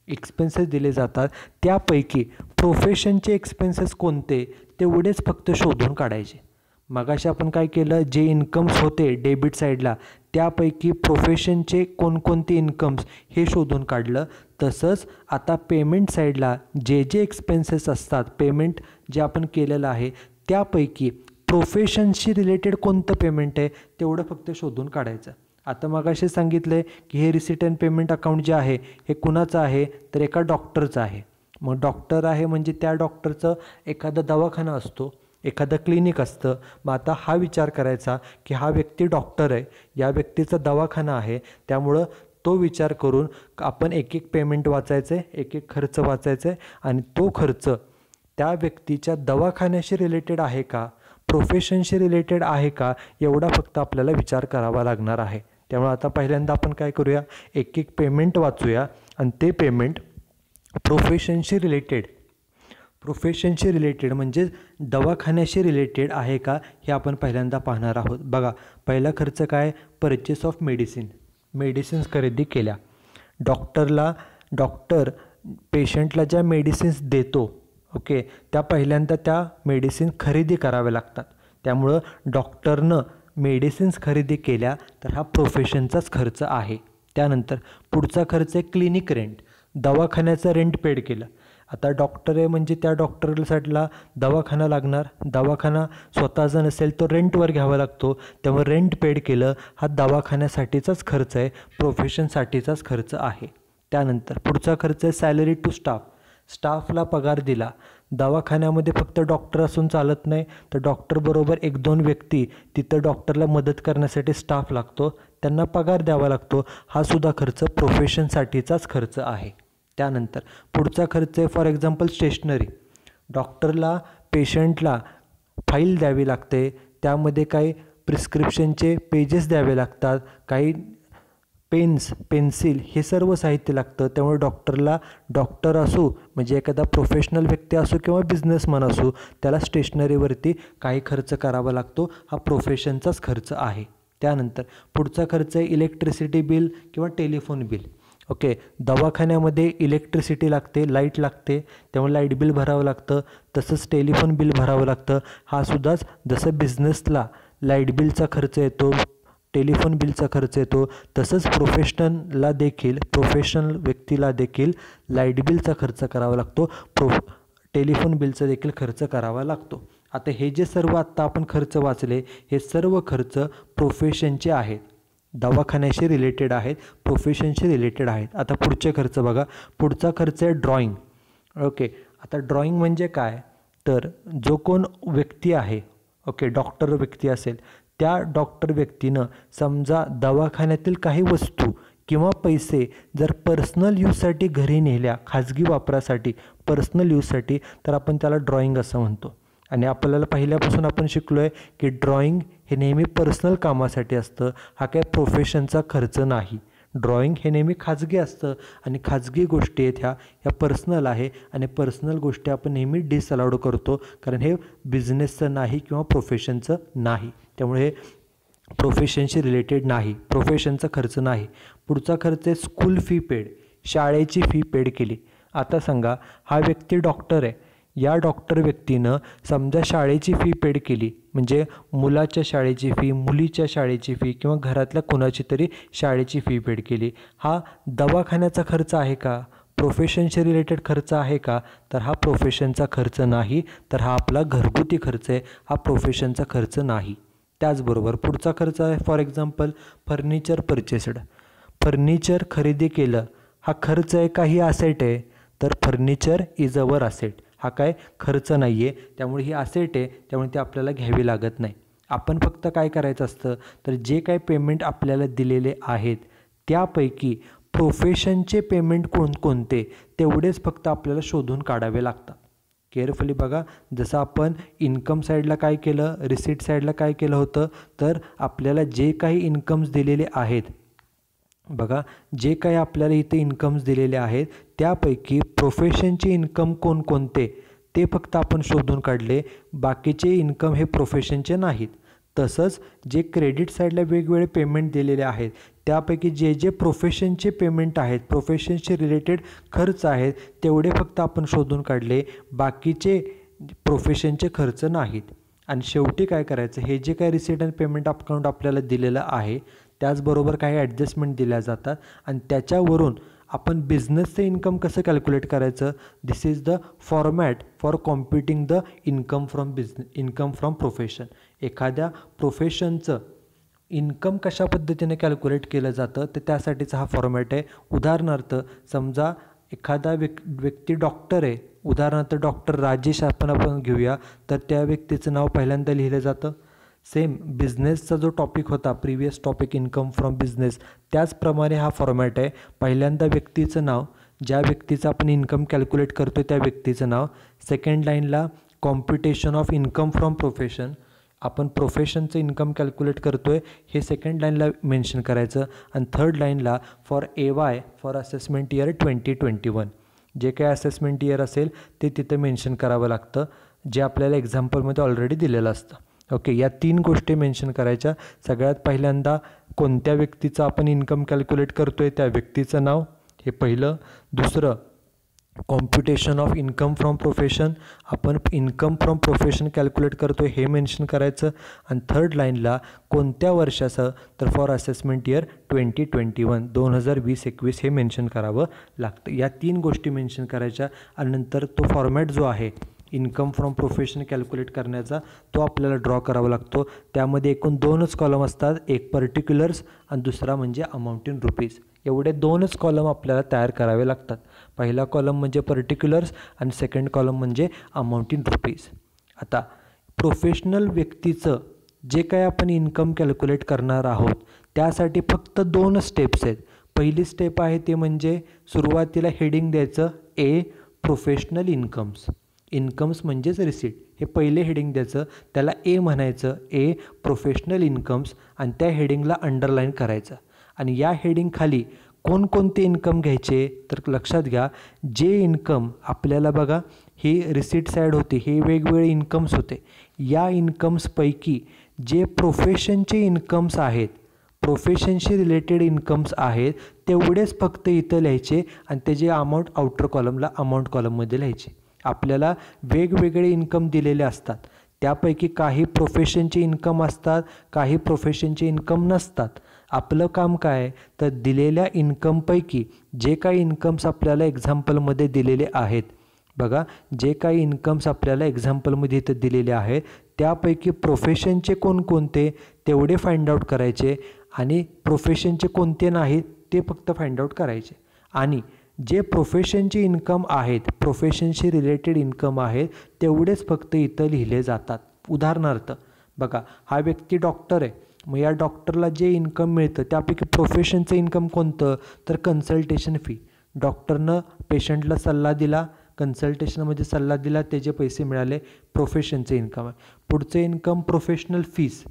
एक्सपेन्सेस दिले जातात त्यापैकी प्रोफेशनचे एक्सपेन्सेस कोणते तेवढेच फक्त शोधून काढायचे. मगाशी आपण काय केलं, जे इन्कम्स होते डेबिट साईडला त्यापैकी प्रोफेशनचे कोणकोणते इन्कम्स हे शोधून काढलं. तसंच आता पेमेंट साईडला जे जे एक्सपेन्सेस असतात, पेमेंट जे आपण केलेलं आहे त्यापैकी प्रोफेशनशी रिलेटेड कोणतं पेमेंट आहे तेवढं फक्त शोधून काढायचं. आता मगाशी सांगितलं की हे रिसिट अँड पेमेंट अकाउंट जे आहे हे कुणाचं आहे, तर एका डॉक्टरचं आहे. मग डॉक्टर आहे म्हणजे त्या डॉक्टरचं एखादा दवाखाना असतो, एखादं क्लिनिक असतं. मग आता हा विचार करायचा की हा व्यक्ती डॉक्टर आहे, या व्यक्तीचा दवाखाना आहे, त्यामुळं तो विचार करून आपण एक एक पेमेंट वाचायचं आहे, एक एक खर्च वाचायचं आहे आणि तो खर्च त्या व्यक्तीच्या दवाखान्याशी रिलेटेड आहे का, प्रोफेशनशी रिलेटेड आहे का, एवढा फक्त आपल्याला विचार करावा लागणार आहे. त्यामुळे आता पहिल्यांदा आपण काय करूया, एक एक पेमेंट वाचूया आणि ते पेमेंट प्रोफेशनशी रिलेटेड म्हणजे दवाखान्याशी रिलेटेड आहे का हे आपण पहिल्यांदा पाहणार आहोत. बघा, पहिला खर्च काय, परचेस ऑफ मेडिसिन्स खरेदी केल्या. डॉक्टर पेशंटला ज्या मेडिसिन्स देतो, ओके, त्या पहिल्यांदा त्या मेडिसिन खरेदी कराव्या लागतात. त्यामुळं डॉक्टरनं मेडिसिन्स खरेदी केल्या तर हा प्रोफेशनचाच खर्च आहे. त्यानंतर पुढचा खर्च आहे क्लिनिक रेंट, दवाखान्याचं रेंट पेड केलं. आता डॉक्टर आहे म्हणजे त्या डॉक्टरसाठीला दवाखाना लागणार, दवाखाना स्वतःचा नसेल तो रेंटवर घ्यावा लागतो, त्यामुळे रेंट पेड केलं, हा दवाखान्यासाठीचाच खर्च आहे, प्रोफेशनसाठीचाच खर्च आहे. त्यानंतर पुढचा खर्च आहे सॅलरी टू स्टाफला पगार दिला. दवाखान्यामध्ये फक्त डॉक्टर असून चालत नाही, तर डॉक्टरबरोबर एक दोन व्यक्ती तिथं डॉक्टरला मदत करण्यासाठी स्टाफ लागतो, त्यांना पगार द्यावा लागतो, हा सुद्धा खर्च प्रोफेशनसाठीचाच खर्च आहे. त्यानंतर पुढचा खर्च आहे फॉर एक्झाम्पल स्टेशनरी, डॉक्टरला पेशंटला फाईल द्यावी लागते, त्यामध्ये काही प्रिस्क्रिप्शनचे पेजेस द्यावे लागतात, काही पेन्स, पेन्सिल हे सर्व साहित्य लागतं. त्यामुळे डॉक्टर असो म्हणजे एखादा प्रोफेशनल व्यक्ती असो किंवा बिझनेसमन असो, त्याला स्टेशनरीवरती काही खर्च करावा लागतो, हा प्रोफेशनचाच खर्च आहे. त्यानंतर पुढचा खर्च आहे इलेक्ट्रिसिटी बिल किंवा टेलिफोन बिल. ओके, दवाखान्यामध्ये इलेक्ट्रिसिटी लागते, लाईट लागते, त्यामुळे लाईट बिल भरावं लागतं, तसंच टेलिफोन बिल भरावं लागतं. हा सुद्धाच जसं बिझनेसला लाईट बिलचा खर्च येतो, टेलिफोन बिलचा खर्च येतो, तसंच प्रोफेशनल व्यक्तीला देखील लाईट बिलचा खर्च करावा लागतो, टेलिफोन बिलचा देखील खर्च करावा लागतो. आता हे जे सर्व आत्ता आपण खर्च वाचले हे सर्व खर्च प्रोफेशनचे आहेत, दवाखान्याशी रिलेटेड आहेत, प्रोफेशनशी रिलेटेड आहेत. आता पुढचे खर्च बघा, पुढचा खर्च आहे ड्रॉइंग. ओके, आता ड्रॉइंग म्हणजे काय, तर जो कोण व्यक्ती आहे, ओके, डॉक्टर व्यक्ती असेल, त्या डॉक्टर व्यक्तीनं समजा दवाखान्यातील काही वस्तू किंवा पैसे जर पर्सनल यूजसाठी घरी नेल्या, खाजगी वापरासाठी, पर्सनल यूजसाठी, तर आपण त्याला ड्रॉइंग असं म्हणतो. आणि आपल्याला पहिल्यापासून आपण शिकलो आहे की ड्रॉइंग हे नेहमी पर्सनल कामासाठी असतं, हा काय प्रोफेशनचा खर्च नाही. ड्रॉइंग हे नेहमी खाजगी असतं आणि खाजगी गोष्टी आहेत ह्या पर्सनल आहे आणि पर्सनल गोष्टी आपण नेहमी डिसअलाउड करतो, कारण हे बिझनेसचं नाही किंवा प्रोफेशनचं नाही, त्यामुळे हे प्रोफेशनशी रिलेटेड नाही, प्रोफेशनचा खर्च नाही. पुढचा खर्च आहे स्कूल फी पेड, शाळेची फी पेड केली. आता सांगा, हा व्यक्ती डॉक्टर आहे, या डॉक्टर व्यक्तीनं समजा शाळेची फी पेड केली, म्हणजे मुलाच्या शाळेची फी, मुलीच्या शाळेची फी किंवा घरातल्या कोणाची तरी शाळेची फी पेड केली. हा दवाखान्याचा खर्च आहे का, प्रोफेशनशी रिलेटेड खर्च आहे का, तर हा प्रोफेशनचा खर्च नाही, तर हा आपला घरगुती खर्च आहे, हा प्रोफेशनचा खर्च नाही. त्याचबरोबर पुढचा खर्च आहे for example furniture purchased, furniture खरेदी केलं, हा खर्च आहे का ही असेट आहे, तर फर्निचर इज अवर असेट, हा काय खर्च नाही आहे, त्यामुळे ही असेट आहे, त्यामुळे ती आपल्याला घ्यावी लागत नाही. आपण फक्त काय करायचं असतं, तर जे काही पेमेंट आपल्याला दिलेले आहेत त्यापैकी प्रोफेशनचे पेमेंट कोणते तेवढेच फक्त आपल्याला शोधून काढावे लागतात. केअरफुली बघा, जसं आपण इन्कम साईडला काय केलं, रिसीट साईडला काय केलं होतं, तर आपल्याला जे काही इन्कम्स दिलेले आहेत, बघा जे काही आपल्याला इथे इन्कम्स दिलेले आहेत त्यापैकी प्रोफेशनचे इन्कम कोणते ते फक्त आपण शोधून काढले, बाकीचे इन्कम हे प्रोफेशनचे नाहीत. तसंच जे क्रेडिट साईडला वेगवेगळे पेमेंट दिलेले आहेत त्यापैकी जे जे प्रोफेशनचे पेमेंट आहेत, प्रोफेशनशी रिलेटेड खर्च आहेत तेवढे फक्त आपण शोधून काढले, बाकीचे प्रोफेशनचे खर्च नाहीत. आणि शेवटी काय करायचं, हे जे काही रिसीट अँड पेमेंट अकाउंट आपल्याला दिलेलं आहे त्याचबरोबर काही ॲडजस्टमेंट दिल्या जातात आणि त्याच्यावरून आपण बिझनेसचं इन्कम कसं कॅल्क्युलेट करायचं. This is the format for computing the income from profession. एखाद्या प्रोफेशनचं इन्कम कशा पद्धतीने कॅल्क्युलेट केलं जातं तर त्यासाठीचा हा फॉर्मॅट आहे. उदाहरणार्थ समजा एखादा व्यक्ती डॉक्टर आहे, उदाहरणार्थ डॉक्टर राजेश आपण घेऊया, तर त्या व्यक्तीचं नाव पहिल्यांदा लिहिलं जातं. सेम बिझनेसचा जो टॉपिक होता previous topic income from business, त्याचप्रमाणे हा फॉर्मॅट आहे. पहिल्यांदा व्यक्तीचं नाव, ज्या व्यक्तीचं आपण इन्कम कॅल्क्युलेट करतो त्या व्यक्तीचं नाव. सेकंड लाईनला computation of income from profession, आपण प्रोफेशनचं इन्कम कॅल्क्युलेट करतो आहे हे सेकंड लाईनला मेन्शन करायचं. आणि थर्ड लाईनला for AY for assessment year 2021, जे काही असेसमेंट इयर असेल ते तिथं मेन्शन करावं लागतं, जे आपल्याला एक्झाम्पलमध्ये ऑलरेडी दिलेलं असतं. ओके, या 3 गोष्टी मेन्शन करायच्या. सगळ्यात पहिल्यांदा कोणत्या व्यक्तीचं आपण इन्कम कॅल्क्युलेट करतो आहे त्या व्यक्तीचं नाव, हे पहिलं. दुसरं computation of income from profession, आपण इन्कम फ्रॉम प्रोफेशन कॅल्क्युलेट करतो हे मेन्शन करायचं. आणि थर्ड लाईनला कोणत्या वर्षाचं, तर फॉर असेसमेंट इयर 2021 2020-21 हे मेन्शन करावं लागतं. या 3 गोष्टी मेन्शन करायच्या आणि नंतर तो फॉर्मॅट जो आहे इन्कम फ्रॉम प्रोफेशन कॅल्क्युलेट करण्याचा तो आपल्याला ड्रॉ करावा लागतो. त्यामध्ये एकूण 2च कॉलम असतात, एक पर्टिक्युलर्स आणि दुसरा म्हणजे अमाऊंट इन रुपीज. एवढे 2च कॉलम आपल्याला तयार करावे लागतात. पहिला कॉलम म्हणजे पर्टिक्युलर्स आणि सेकंड कॉलम म्हणजे अमाऊंट इन रुपीज. आता प्रोफेशनल व्यक्तीचं जे काय आपण इन्कम कॅल्क्युलेट करणार आहोत त्यासाठी फक्त 2 स्टेप्स आहेत. पहिली स्टेप आहे ते म्हणजे सुरुवातीला हेडिंग द्यायचं ए प्रोफेशनल इन्कम्स. इन्कम्स म्हणजेच रिसीट, हे पहिले हेडिंग द्यायचं, त्याला ए म्हणायचं, ए प्रोफेशनल इन्कम्स, आणि त्या हेडिंगला अंडरलाईन करायचं. आणि या हेडिंगखाली कोणकोणते इन्कम घ्यायचे तर लक्षात घ्या, जे इन्कम आपल्याला बघा ही रिसीट साईड होती, हे वेगवेगळे इन्कम्स होते. या इन्कम्सपैकी जे प्रोफेशनचे इन्कम्स आहेत, प्रोफेशनशी रिलेटेड इन्कम्स आहेत तेवढेच फक्त इथं लिहायचे आणि त्याचे अमाऊंट आउटर कॉलमला अमाऊंट कॉलममध्ये लिहायचे. आपल्याला वेगवेगळे इन्कम दिलेले असतात, त्यापैकी काही प्रोफेशनचे इन्कम असतात, काही प्रोफेशनचे इन्कम नसतात. आपलं काम काय तर दिलेल्या इन्कमपैकी जे काही इन्कम्स आपल्याला एक्झाम्पलमध्ये दिलेले आहेत, बघा जे काही इन्कम्स आपल्याला एक्झाम्पलमध्ये इथं दिलेले आहेत त्यापैकी प्रोफेशनचे कोणकोणते तेवढे फाइंड आउट करायचे आणि प्रोफेशनचे कोणते नाहीत ते फक्त फाइंड आउट करायचे. आणि जे प्रोफेशनचे इन्कम आहेत, प्रोफेशनशी रिलेटेड इन्कम आहेत तेवढेच फक्त इथं लिहिले जातात. उदाहरणार्थ बघा, हा व्यक्ती डॉक्टर आहे, मग या डॉक्टरला जे इन्कम मिळतं त्यापैकी प्रोफेशनचं इन्कम कोणतं तर कन्सल्टेशन फी. डॉक्टरनं पेशंटला सल्ला दिला, कन्सल्टेशनमध्ये सल्ला दिला, त्याचे पैसे मिळाले, प्रोफेशनचे इन्कम आहे. पुढचं income professional fees.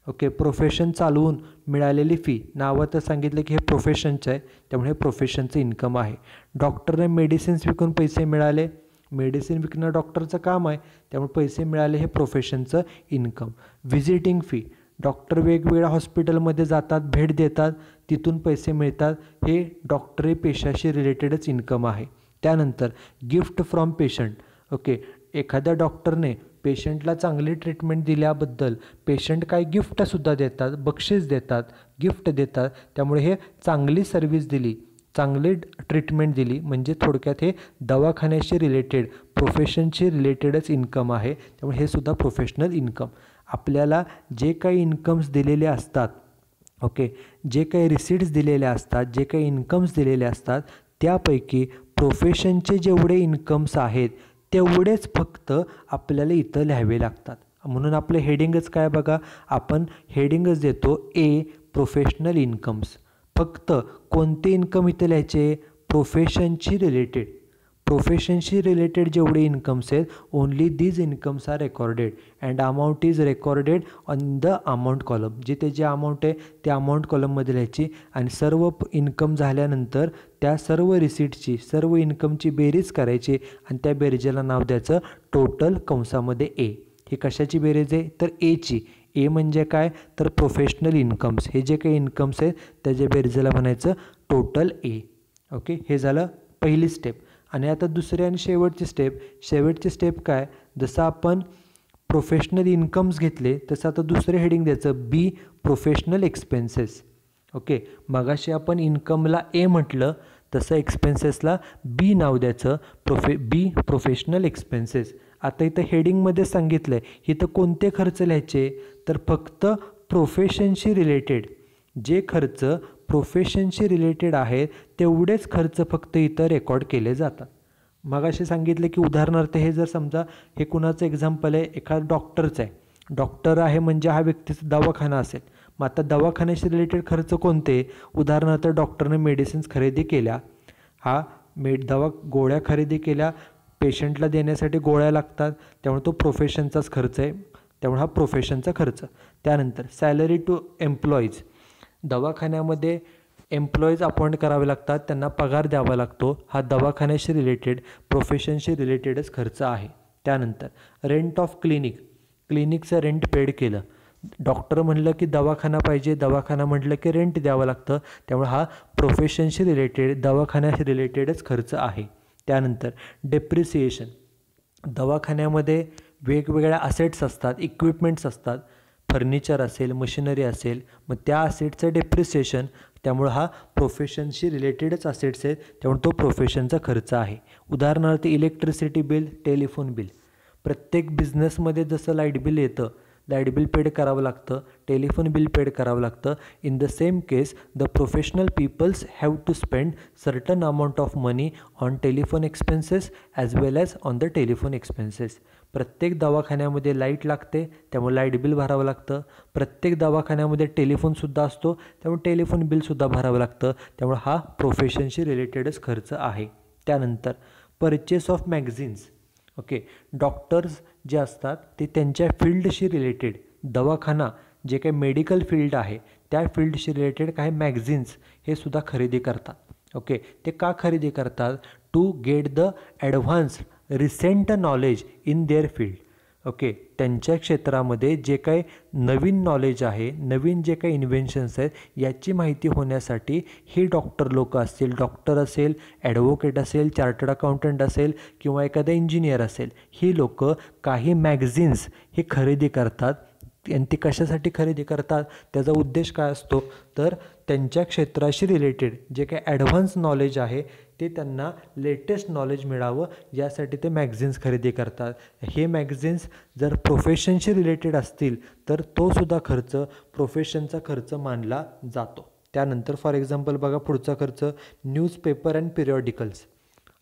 Okay, profession चालवून मिळालेली फी, नावात सांगितलं की हे प्रोफेशनचं आहे त्यामुळे हे प्रोफेशनचं इन्कम आहे. डॉक्टरने मेडिसिन्स विकून पैसे मिळाले, मेडिसिन विकणं डॉक्टरचं काम आहे त्यामुळे पैसे मिळाले, हे प्रोफेशनचं इन्कम. व्हिजिटिंग फी, डॉक्टर वेगवेगळ्या हॉस्पिटलमध्ये जातात, भेट देतात, तिथून पैसे मिळतात, हे डॉक्टरी पेशाशी रिलेटेडच इन्कम आहे. त्यानंतर गिफ्ट फ्रॉम पेशंट. ओके, एखाद्या डॉक्टरने पेशंटला चांगली ट्रीटमेंट दिल्याबद्दल पेशंट काय गिफ्टसुद्धा देतात, बक्षीस देतात, गिफ्ट देतात, त्यामुळे हे चांगली सर्व्हिस दिली, चांगली ट्रीटमेंट दिली, म्हणजे थोडक्यात हे दवाखान्याशी रिलेटेड प्रोफेशनशी रिलेटेडच इन्कम आहे, त्यामुळे हे सुद्धा प्रोफेशनल इन्कम. आपल्याला जे काही इन्कम्स दिलेले असतात, ओके, जे काही रिसीट्स दिलेले असतात, जे काही इन्कम्स दिलेले असतात त्यापैकी प्रोफेशनचे जेवढे इन्कम्स आहेत तेवढेच फक्त आपल्याला इथं लिहावे लागतात. म्हणून आपलं हेडिंगच काय बघा, आपण हेडिंगच देतो ए प्रोफेशनल इन्कम्स. फक्त कोणते इन्कम इथं लिहायचे, प्रोफेशनशी रिलेटेड, प्रोफेशनशी रिलेटेड जेवढे इन्कम्स आहेत only these incomes are recorded and amount is recorded on the amount column. जे त्याची अमाऊंट आहे त्या अमाऊंट कॉलममध्ये लिहायची आणि सर्व इन्कम झाल्यानंतर त्या सर्व रिसीटची, सर्व इन्कमची बेरीज करायची आणि त्या बेरीजला नाव द्यायचं टोटल कंसामध्ये ए. ही कशाची बेरीज आहे तर एची. ए म्हणजे काय तर प्रोफेशनल इन्कम्स, हे जे काही इन्कम्स आहेत त्याच्या बेरजेला म्हणायचं टोटल ए. ओके, हे झालं पहिली स्टेप. आणि आता दुसरी आणि शेवटची स्टेप काय, जसं आपण प्रोफेशनल इन्कम्स घेतले तसं आता दुसरे हेडिंग द्यायचं बी प्रोफेशनल एक्सपेन्सेस. ओके, मगाशी आपण इन्कमला ए म्हटलं तसं एक्सपेन्सेसला बी नाव द्यायचं, बी प्रोफेशनल एक्सपेन्सेस. आता इथं हेडिंगमध्ये सांगितलं आहे इथं कोणते खर्च लिहायचे तर फक्त प्रोफेशनशी रिलेटेड, जे खर्च प्रोफेशनशी रिलेटेड आहेत तेवढेच खर्च फक्त इथं रेकॉर्ड केले जातात. मगाशी सांगितलं की उदाहरणार्थ हे जर समजा हे कुणाचं एक्झाम्पल आहे, एखादा डॉक्टरचं आहे, डॉक्टर आहे म्हणजे हा व्यक्तीचा दवाखाना असेल. मग आता दवाखान्याशी रिलेटेड खर्च कोणते, उदाहरणार्थ डॉक्टरने मेडिसिन्स खरेदी केल्या, हा गोळ्या खरेदी केल्या, पेशंटला देण्यासाठी गोळ्या लागतात, त्यामुळे तो प्रोफेशनचाच खर्च आहे, त्यामुळे हा प्रोफेशनचा खर्च. त्यानंतर सॅलरी टू एम्प्लॉईज, दवाखान्यामध्ये एम्प्लॉईज अपॉइंट करावे लागतात, त्यांना पगार द्यावा लागतो, हा दवाखान्याशी रिलेटेड प्रोफेशनशी रिलेटेडच खर्च आहे. त्यानंतर रेंट ऑफ क्लिनिकचं रेंट पेड केलं, डॉक्टर म्हणलं की दवाखाना पाहिजे, दवाखाना म्हटलं की रेंट द्यावं लागतं, त्यामुळे हा प्रोफेशनशी रिलेटेड दवाखान्याशी रिलेटेडच खर्च आहे. त्यानंतर डेप्रिसिएशन, दवाखान्यामध्ये वेगवेगळ्या असेट्स असतात, इक्विपमेंट्स असतात, फर्निचर असेल, मशिनरी असेल, मग त्या असेटचं डेप्रिसिएशन, त्यामुळे हा प्रोफेशनशी रिलेटेडच असेट्स आहेत, त्यामुळे तो प्रोफेशनचा खर्च आहे. उदाहरणार्थ इलेक्ट्रिसिटी बिल, टेलिफोन बिल, प्रत्येक बिझनेसमध्ये जसं लाईट बिल येतं, लाईट बिल पेड करावं लागतं, टेलिफोन बिल पेड करावं लागतं. In the same case the professional peoples have to spend certain amount of money on telephone expenses as well as on the telephone expenses. प्रत्येक दवाखान्यामध्ये light लागते, त्यामुळे light bill भरावं लागतं. प्रत्येक दवाखान्यामध्ये टेलिफोनसुद्धा असतो, त्यामुळे टेलिफोन बिलसुद्धा भरावं लागतं, त्यामुळे हा प्रोफेशनशी रिलेटेडच खर्च आहे. त्यानंतर purchase of magazines. Okay, doctors जे असतात ते त्यांच्या फील्डशी रिलेटेड, दवाखाना जे काही मेडिकल फील्ड आहे त्या फील्डशी रिलेटेड काही मॅगझिन्स हे सुद्धा खरेदी करतात. ओके, ते का खरेदी करतात, to get the advance recent knowledge in their field. Okay, त्यांच्या क्षेत्रामध्ये जे काही नवीन नॉलेज आहे, नवीन जे काही इन्व्हेन्शन्स आहेत याची माहिती होण्यासाठी ही डॉक्टर असेल, ॲडव्होकेट असेल, चार्टर्ड अकाउंटंट असेल किंवा एखादा इंजिनियर असेल, ही लोकं काही मॅगझिन्स हे खरेदी करतात. आणि ती कशासाठी खरेदी करतात, त्याचा उद्देश काय असतो तर त्यांच्या क्षेत्राशी रिलेटेड जे काही ॲडव्हान्स नॉलेज आहे ते त्यांना लेटेस्ट नॉलेज मिळावं यासाठी ते मॅगझिन्स खरेदी करतात. हे मॅगझिन्स जर प्रोफेशनशी रिलेटेड असतील तर तो सुद्धा खर्च प्रोफेशनचा खर्च मानला जातो. त्यानंतर फॉर एक्झाम्पल बघा पुढचा खर्च न्यूजपेपर अँड पिरियॉडिकल्स.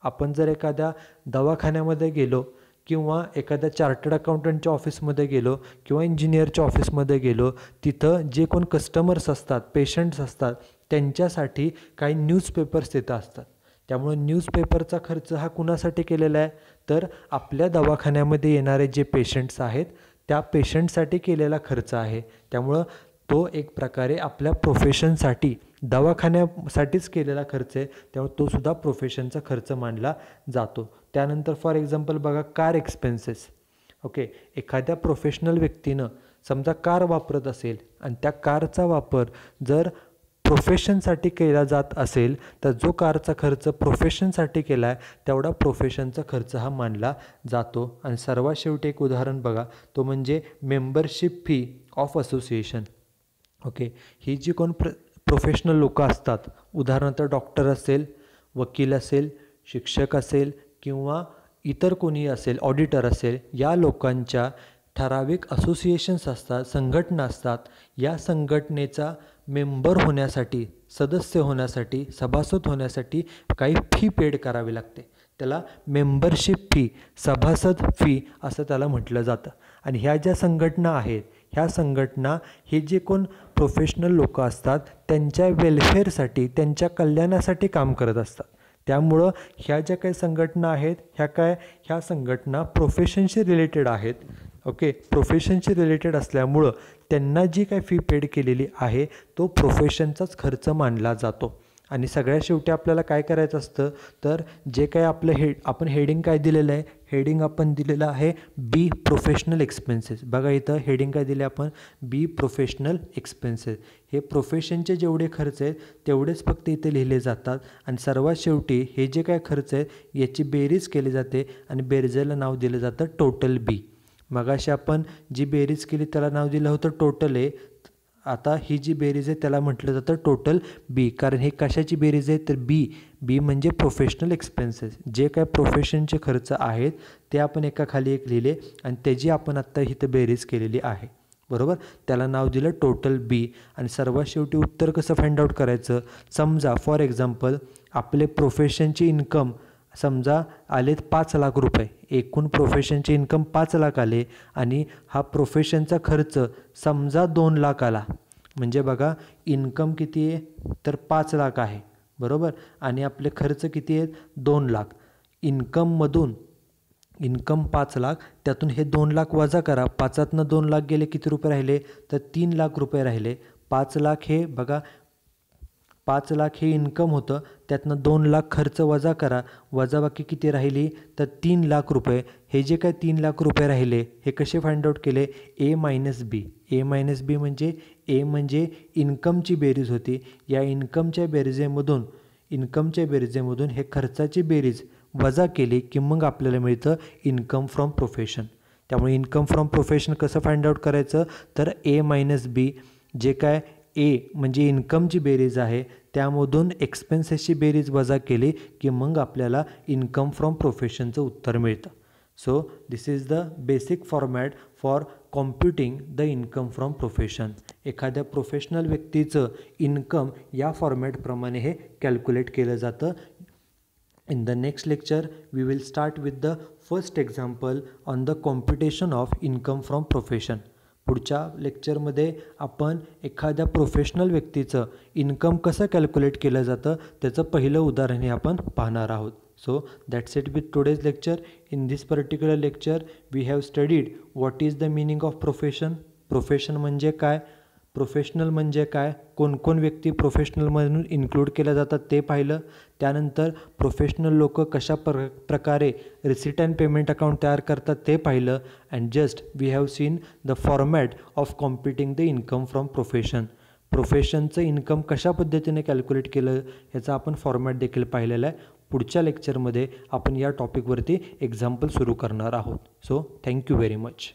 आपण जर एखाद्या दवाखान्यामध्ये गेलो किंवा एखाद्या चार्टर्ड अकाउंटंटच्या ऑफिसमध्ये गेलो किंवा इंजिनियरच्या ऑफिसमध्ये गेलो, तिथं जे कोण कस्टमर्स असतात, पेशंट्स असतात, त्यांच्यासाठी काही न्यूजपेपर्स तिथं असतात. त्यामुळं न्यूजपेपरचा खर्च हा कुणासाठी केलेला आहे तर आपल्या दवाखान्यामध्ये येणारे जे पेशंट्स आहेत त्या पेशंटसाठी केलेला खर्च आहे. त्यामुळं तो एक प्रकारे आपल्या प्रोफेशनसाठी, दवाखान्यासाठीच केलेला खर्च आहे, त्यामुळे तो सुद्धा प्रोफेशनचा खर्च मानला जातो. त्यानंतर फॉर एक्झाम्पल बघा कार एक्सपेन्सेस. ओके, एखाद्या प्रोफेशनल व्यक्तीनं समजा कार वापरत असेल आणि त्या कारचा वापर जर प्रोफेशनसाठी केला जात असेल तर जो कारचा खर्च प्रोफेशनसाठी केला आहे तेवढा प्रोफेशनचा खर्च हा मानला जातो. आणि सर्वात शेवटी एक उदाहरण बघा, तो म्हणजे membership fee of association. Okay, ही जी कोण प्रोफेशनल लोक असतात, उदाहरणार्थ डॉक्टर असेल, वकील असेल, शिक्षक असेल किंवा इतर कोणी असेल, ऑडिटर असेल, या लोकांच्या ठराविक असोसिएशन्स असतात, संघटना असतात. या संघटनेचा मेंबर होण्यासाठी, सदस्य होण्यासाठी, सभासद होण्यासाठी काही फी पेड करावी लागते. त्याला मेंबरशिप फी, सभासद फी असं त्याला म्हटलं जातं. आणि ह्या ज्या संघटना आहेत, ह्या संघटना हे जे कोण प्रोफेशनल लोक असतात त्यांच्या वेलफेअरसाठी, त्यांच्या कल्याणासाठी काम करत असतात. त्यामुळं ह्या ज्या काही संघटना आहेत ह्या संघटना प्रोफेशनशी रिलेटेड आहेत. ओके, प्रोफेशनशी रिलेटेड असल्यामुळं त्यांना जी काही फी पेड केलेली आहे तो प्रोफेशनचाच खर्च मानला जातो. आणि सगळ्यात शेवटी आपल्याला काय करायचं असतं, तर जे काय आपलं आपण हेडिंग काय दिलेलं आहे, हेडिंग आपण दिलेलं आहे बी प्रोफेशनल एक्सपेन्सेस. बघा इथं हेडिंग काय दिले आपण, बी प्रोफेशनल एक्सपेन्सेस. हे प्रोफेशनचे जेवढे खर्च आहेत तेवढेच फक्त इथे लिहिले जातात आणि सर्वात शेवटी हे जे काय खर्च आहेत याची बेरीज केली जाते आणि बेरजेला नाव दिलं जातं टोटल बी. मगाशी आपण जी बेरीज केली त्याला नाव दिलं होतं टोटल ए. आता ही जी बेरीज आहे त्याला म्हटलं जातं टोटल बी. कारण ही कशाची बेरीज आहे, तर बी म्हणजे प्रोफेशनल एक्सपेन्सेस. जे काय प्रोफेशनचे खर्च आहेत ते आपण एका खाली एक लिहिले आणि त्याची आपण आत्ता इथं बेरीज केलेली आहे, बरोबर. त्याला नाव दिलं टोटल बी. आणि सर्वात शेवटी उत्तर कसं फाइंड आउट करायचं, समजा फॉर एक्झाम्पल आपले प्रोफेशनची इन्कम समजा आलेत 5 लाख रुपये, एकूण प्रोफेशनचे इन्कम 5 लाख आले आणि हा प्रोफेशनचा खर्च समजा 2 लाख आला. म्हणजे बघा इन्कम किती आहे, तर 5 लाख आहे, बरोबर. आणि आपले खर्च किती आहेत, 2 लाख. इन्कम 5 लाख, त्यातून हे 2 लाख वजा करा. 5तनं 2 लाख गेले, किती रुपये राहिले, तर 3 लाख रुपये राहिले. 5 लाख हे बघा 5 लाख हे इन्कम होतं, त्यातनं 2 लाख खर्च वजा करा, वजा बाकी किती राहिली, तर 3 लाख रुपये. हे जे काय 3 लाख रुपये राहिले हे कसे फाइंड आउट केले, ए मायनस बी. ए मायनस बी म्हणजे ए म्हणजे इन्कमची बेरीज होती. या इन्कमच्या बेरीजेमधून हे खर्चाची बेरीज वजा केली की मग आपल्याला मिळतं इन्कम फ्रॉम प्रोफेशन. त्यामुळे इन्कम फ्रॉम प्रोफेशन कसं फाइंड आउट करायचं, तर ए मायनस बी. जे काय ए म्हणजे इन्कमची बेरीज आहे त्यामधून एक्सपेन्सेसची बेरीज वजा केली की मग आपल्याला इन्कम फ्रॉम प्रोफेशनचं उत्तर मिळतं. So this is the basic format for computing the income from profession. एखाद्या प्रोफेशनल व्यक्तीचं इन्कम या फॉर्मॅटप्रमाणे हे कॅल्क्युलेट केलं जातं. In the next lecture, we will start with the first example on the computation of income from profession. पुढच्या लेक्चरमध्ये आपण एखाद्या प्रोफेशनल व्यक्तीचं इन्कम कसं कॅल्क्युलेट केलं जातं त्याचं पहिलं उदाहरण हे आपण पाहणार आहोत. So that's it with today's lecture. In this particular lecture, we have studied what is the meaning of profession. Profession म्हणजे काय, प्रोफेशनल म्हणजे काय, कोण व्यक्ती प्रोफेशनल म्हणून इन्क्लूड केल्या जातात ते पाहिलं. त्यानंतर प्रोफेशनल लोक कशा प्रकारे रिसिट अँड पेमेंट अकाउंट तयार करतात ते पाहिलं. And just we have seen the format of computing the income from profession. प्रोफेशनचं इन्कम कशा पद्धतीने कॅल्क्युलेट केलं याचा आपण फॉर्मॅट देखील पाहिलेला आहे. पुढच्या लेक्चरमध्ये आपण या टॉपिकवरती एक्झाम्पल सुरू करणार आहोत. So thank you very much.